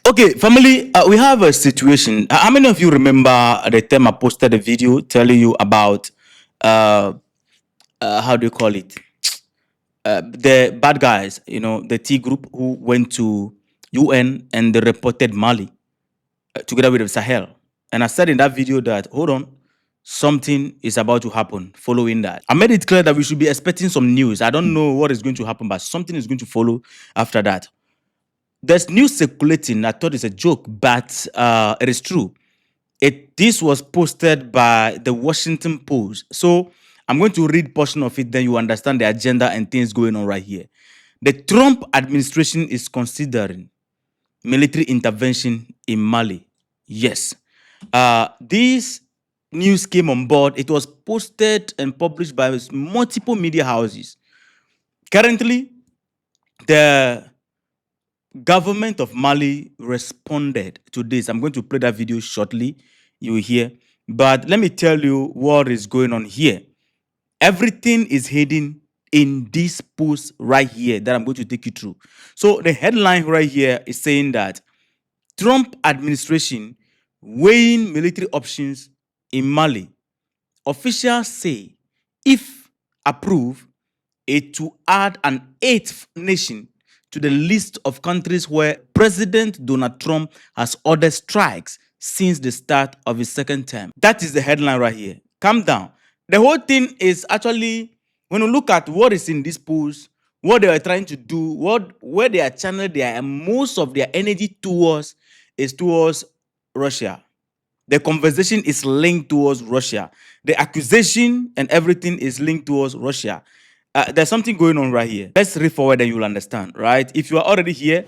Okay, family, we have a situation. How many of you remember the time I posted a video telling you about uh, how do you call it? The bad guys, the T group who went to UN and they reported Mali together with the Sahel. And I said in that video that, hold on, something is about to happen following that. I made it clear that we should be expecting some news. I don't know what is going to happen, but something is going to follow after that. There's news circulating. I thought it's a joke, but it is true. This was posted by the Washington Post. So I'm going to read portion of it, then you understand the agenda and things going on right here. The Trump administration is considering military intervention in Mali. Yes. This news came on board. It was posted and published by multiple media houses. Currently, the government of Mali responded to this. I'm going to play that video shortly. You will hear. But let me tell you what is going on here. Everything is hidden in this post right here that I'm going to take you through. So the headline right here is saying that Trump administration weighing military options in Mali. Officials say if approved, it will add an eighth nation to the list of countries where President Donald Trump has ordered strikes since the start of his second term. That is the headline right here. Calm down. The whole thing is actually, when you look at what is in this post, what they are trying to do, where they are channeling most of their energy towards is towards Russia. The conversation is linked towards Russia. The accusation and everything is linked towards Russia. There's something going on right here. Let's read forward and you'll understand, right? If you are already here,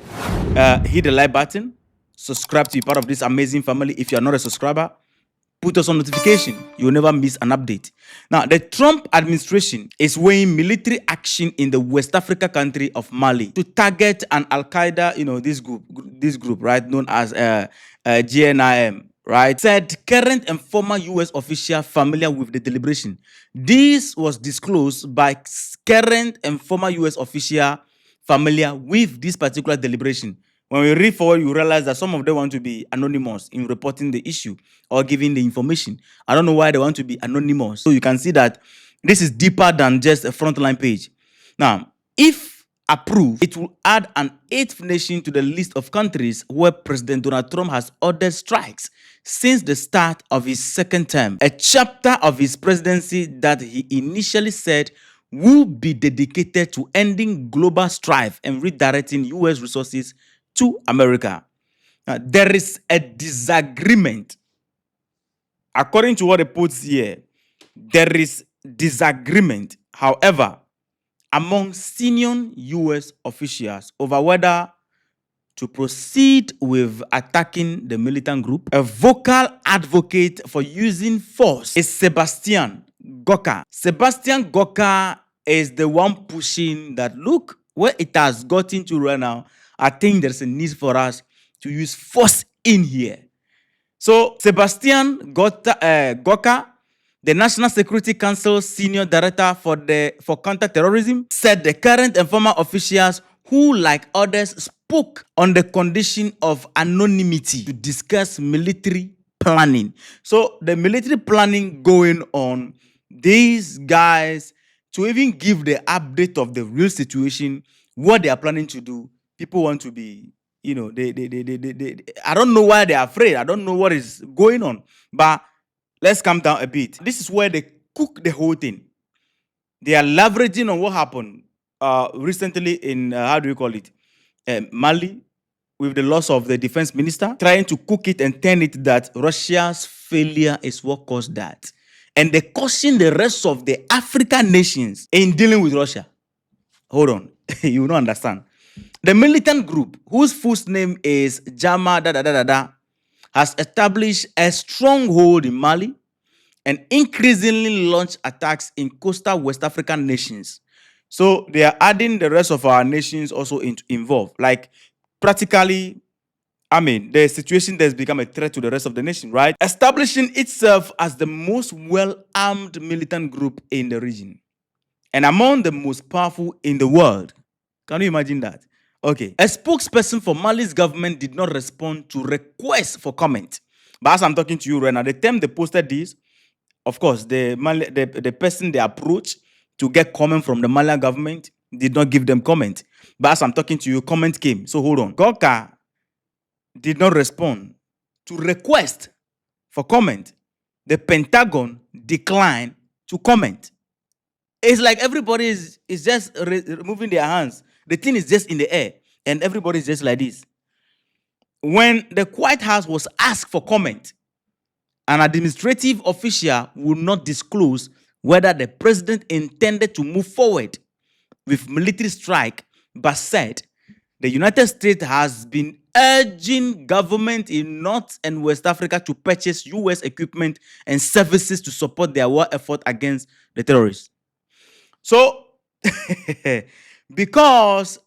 hit the like button, subscribe to be part of this amazing family. If you are not a subscriber, put us on notification. You'll never miss an update. Now, the Trump administration is weighing military action in the West Africa country of Mali to target an Al-Qaeda, this group, right, known as GNIM. Right, said current and former U.S. official familiar with the deliberation. This was disclosed by current and former U.S. official familiar with this particular deliberation. When we read forward, you realize that some of them want to be anonymous in reporting the issue or giving the information. I don't know why they want to be anonymous. So you can see that this is deeper than just a frontline page. Now, if approved, it will add an eighth nation to the list of countries where President Donald Trump has ordered strikes since the start of his second term, a chapter of his presidency that he initially said will be dedicated to ending global strife and redirecting U.S. resources to America. Now, there is a disagreement. According to what it puts here, there is disagreement, however, among senior U.S. officials over whether to proceed with attacking the militant group. A vocal advocate for using force is Sebastian Gorka. Sebastian Gorka is the one pushing that, look, where it has gotten to right now, I think there's a need for us to use force in here. So Sebastian Gorka, the National Security Council Senior Director for Counterterrorism, said the current and former officials who, like others, spoke on the condition of anonymity to discuss military planning. So the military planning going on, these guys, to even give the update of the real situation, what they are planning to do, people want to be, I don't know why they're afraid. I don't know what is going on. But let's calm down a bit. This is where they cook the whole thing. They are leveraging on what happened recently in, Mali, with the loss of the defense minister, trying to cook it and turn it that Russia's failure is what caused that. And they caution the rest of the African nations in dealing with Russia. Hold on, you don't understand. The militant group, whose full name is Jama has established a stronghold in Mali and increasingly launched attacks in coastal West African nations. So they are adding the rest of our nations also involved. Like practically, the situation that's become a threat to the rest of the nation, right? Establishing itself as the most well-armed militant group in the region and among the most powerful in the world. Can you imagine that? Okay. A spokesperson for Mali's government did not respond to requests for comment. But as I'm talking to you right now, the time they posted this, of course, the person they approached to get comment from the Malian government did not give them comment. But as I'm talking to you, comment came. So hold on. Gorka did not respond to request for comment. The Pentagon declined to comment. It's like everybody is just removing their hands. The thing is just in the air, and everybody is just like this. When the White House was asked for comment, an administrative official would not disclose whether the president intended to move forward with military strike, but said the United States has been urging government in North and West Africa to purchase U.S. equipment and services to support their war effort against the terrorists. So, because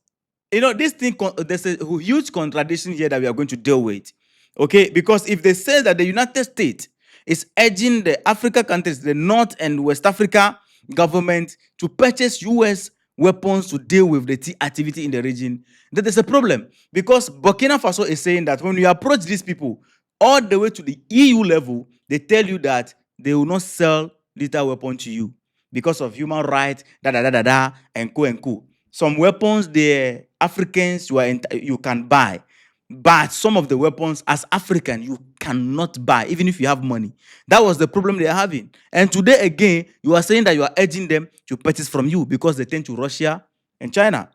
this thing, there's a huge contradiction here that we are going to deal with. Okay, because if they say that the United States is urging the Africa countries, the North and West Africa government to purchase US weapons to deal with the activity in the region, then there's a problem. Because Burkina Faso is saying that when you approach these people all the way to the EU level, they tell you that they will not sell lethal weapon to you because of human rights, and co. Some weapons, the Africans, you can buy. But some of the weapons, as African, you cannot buy, even if you have money. That was the problem they are having. And today, again, you are saying that you are urging them to purchase from you because they tend to Russia and China.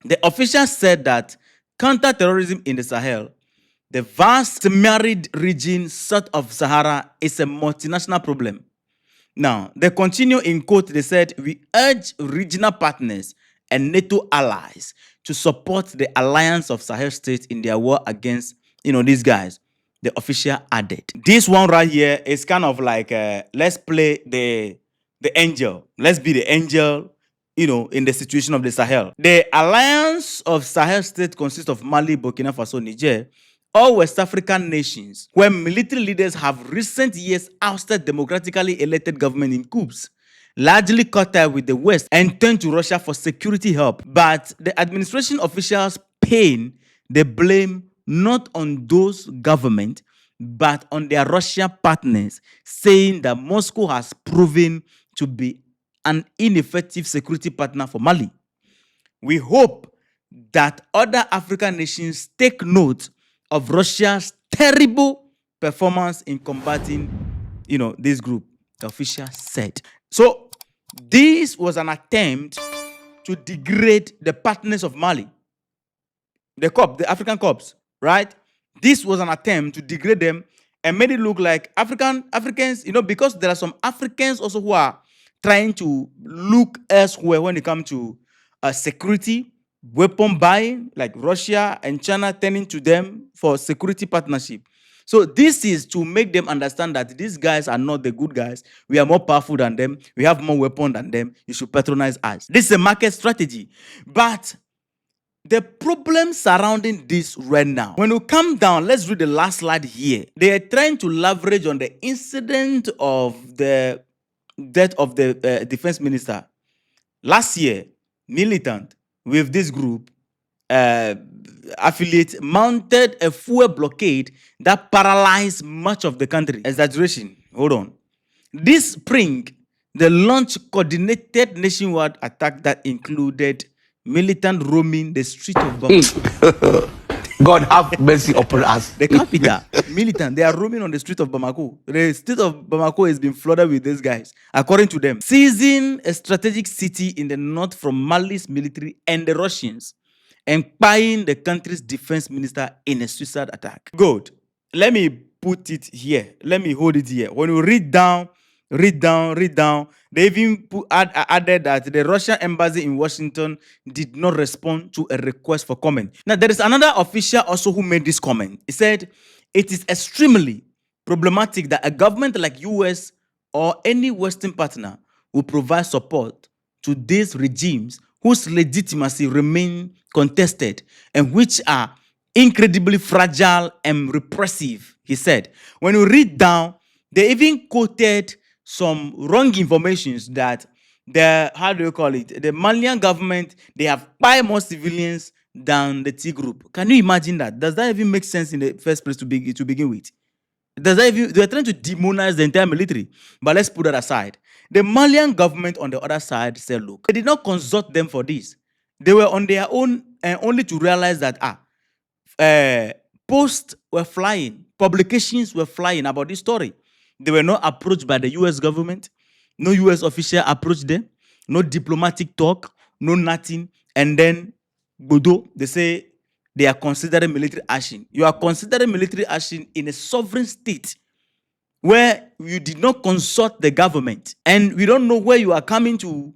The officials said that counter-terrorism in the Sahel, the vast semi-arid region south of Sahara, is a multinational problem. Now, they continue in quote, they said, we urge regional partners and NATO allies to support the alliance of Sahel states in their war against, these guys. The official added. This one right here is kind of like, let's play the angel. Let's be the angel, in the situation of the Sahel. The alliance of Sahel states consists of Mali, Burkina Faso, Niger, all West African nations where military leaders have recent years ousted democratically elected government in coups, largely cut ties with the West and turned to Russia for security help. But the administration officials pin the blame not on those governments, but on their Russian partners, saying that Moscow has proven to be an ineffective security partner for Mali. We hope that other African nations take note of Russia's terrible performance in combating, this group, the official said. So this was an attempt to degrade the partners of Mali, the African corps, right? This was an attempt to degrade them and made it look like Africans, because there are some Africans also who are trying to look elsewhere when it comes to security, weapon buying, like Russia and China turning to them for security partnership. So this is to make them understand that these guys are not the good guys. We are more powerful than them. We have more weapons than them. You should patronize us. This is a market strategy. But the problem surrounding this right now, when we come down, let's read the last slide here. They are trying to leverage on the incident of the death of the defense minister. Last year, militant with this group affiliate mounted a fuel blockade that paralyzed much of the country. Exaggeration. Hold on. This spring, they launched coordinated nationwide attack that included militant roaming the street of Bamako. God have mercy upon us. The capital, militant, they are roaming on the street of Bamako. The street of Bamako has been flooded with these guys, according to them. Seizing a strategic city in the north from Mali's military and the Russians, and buying the country's defense minister in a suicide attack. Good. Let me put it here. Let me hold it here. When you read down, they even added that the Russian embassy in Washington did not respond to a request for comment. Now, there is another official also who made this comment. He said, it is extremely problematic that a government like US or any Western partner will provide support to these regimes whose legitimacy remain contested and which are incredibly fragile and repressive, he said. When you read down, they even quoted some wrong informations that the Malian government, they have 5 more civilians than the T group. Can you imagine that? Does that even make sense in the first place to begin with? Does that even, they're trying to demonize the entire military? But let's put that aside. The Malian government on the other side said, look, they did not consult them for this. They were on their own, only to realize that posts were flying, publications were flying about this story. They were not approached by the US government. No US official approached them. No diplomatic talk. No nothing. And then, Bodo, they say they are considering military action. You are considering military action in a sovereign state where you did not consult the government. And we don't know where you are coming to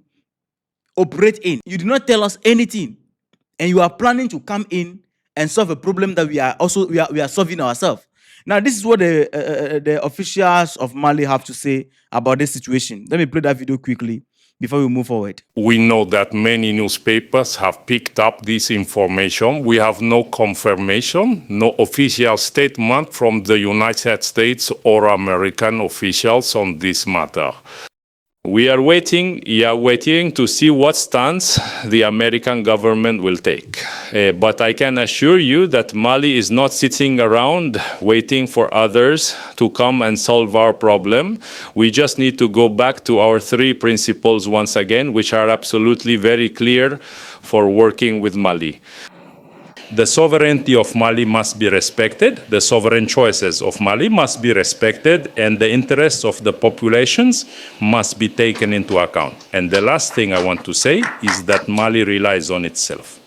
operate in. You did not tell us anything. And you are planning to come in and solve a problem that we are solving ourselves. Now, this is what the officials of Mali have to say about this situation. Let me play that video quickly before we move forward. We know that many newspapers have picked up this information. We have no confirmation, no official statement from the United States or American officials on this matter. We are waiting to see what stance the American government will take. But I can assure you that Mali is not sitting around waiting for others to come and solve our problem. We just need to go back to our 3 principles once again, which are absolutely very clear for working with Mali. The sovereignty of Mali must be respected, the sovereign choices of Mali must be respected, and the interests of the populations must be taken into account. And the last thing I want to say is that Mali relies on itself.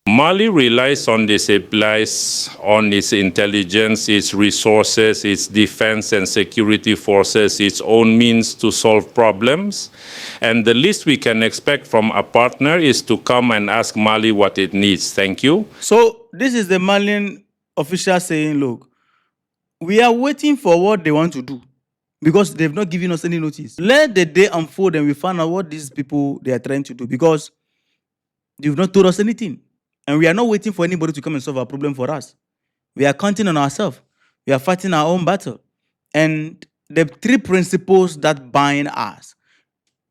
Mali relies on its intelligence, its resources, its defense and security forces, its own means to solve problems. And the least we can expect from a partner is to come and ask Mali what it needs. Thank you. So this is the Malian official saying, look, we are waiting for what they want to do because they've not given us any notice. Let the day unfold and we find out what these people, they are trying to do because they've not told us anything. And we are not waiting for anybody to come and solve our problem for us. We are counting on ourselves. We are fighting our own battle. And the 3 principles that bind us,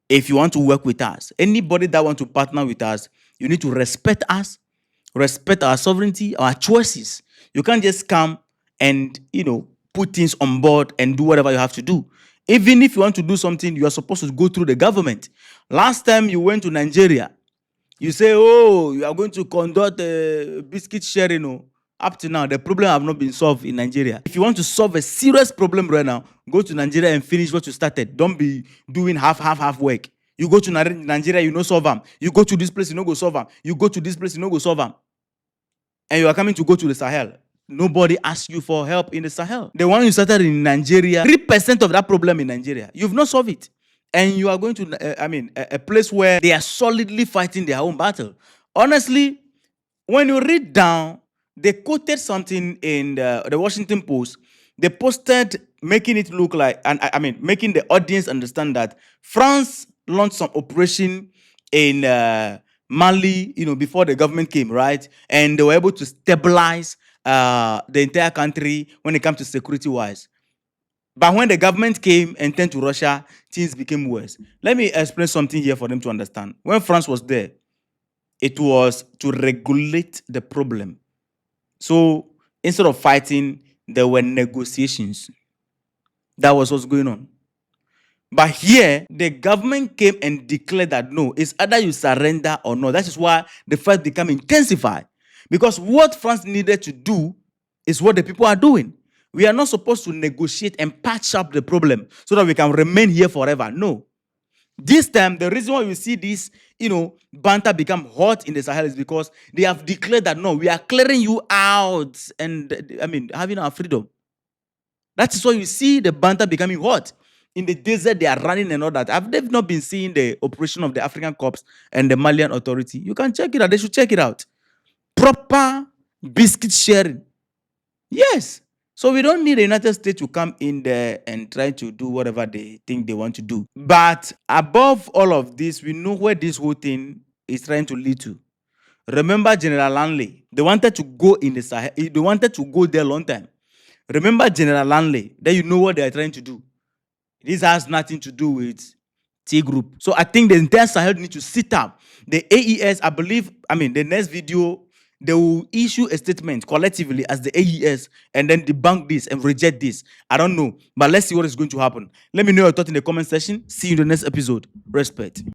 if you want to work with us, anybody that wants to partner with us, you need to respect us, respect our sovereignty, our choices. You can't just come and, put things on board and do whatever you have to do. Even if you want to do something, you are supposed to go through the government. Last time you went to Nigeria, you say, oh, you are going to conduct a biscuit sharing. Up to now, the problem have not been solved in Nigeria. If you want to solve a serious problem right now, go to Nigeria and finish what you started. Don't be doing half work. You go to Nigeria, you no solve them. You go to this place, you no go solve them. You go to this place, you no go solve them. And you are coming to go to the Sahel. Nobody asked you for help in the Sahel. The one you started in Nigeria, 3% of that problem in Nigeria, you've not solved it. And you are going to, a place where they are solidly fighting their own battle. Honestly, when you read down, they quoted something in the Washington Post. They posted making it look like, making the audience understand that France launched some operation in Mali, before the government came, right? And they were able to stabilize the entire country when it comes to security-wise. But when the government came and turned to Russia, things became worse. Let me explain something here for them to understand. When France was there, it was to regulate the problem. So instead of fighting, there were negotiations. That was what's going on. But here, the government came and declared that no, it's either you surrender or no. That is why the fight became intensified. Because what France needed to do is what the people are doing. We are not supposed to negotiate and patch up the problem so that we can remain here forever. No. This time, the reason why we see this, banter become hot in the Sahel is because they have declared that no, we are clearing you out and, having our freedom. That is why you see the banter becoming hot. In the desert, they are running and all that. They've not been seeing the operation of the African Corps and the Malian Authority. You can check it out. They should check it out. Proper biscuit sharing. Yes. So we don't need the United States to come in there and try to do whatever they think they want to do. But above all of this, we know where this whole thing is trying to lead to. Remember General Lanley? They wanted to go in the Sahel. They wanted to go there a long time. Remember General Lanley? Then you know what they are trying to do. This has nothing to do with T group. So I think the entire Sahel need to sit up. The AES, I believe, the next video, they will issue a statement collectively as the AES and then debunk this and reject this. I don't know, but let's see what is going to happen. Let me know your thoughts in the comment section. See you in the next episode. Respect.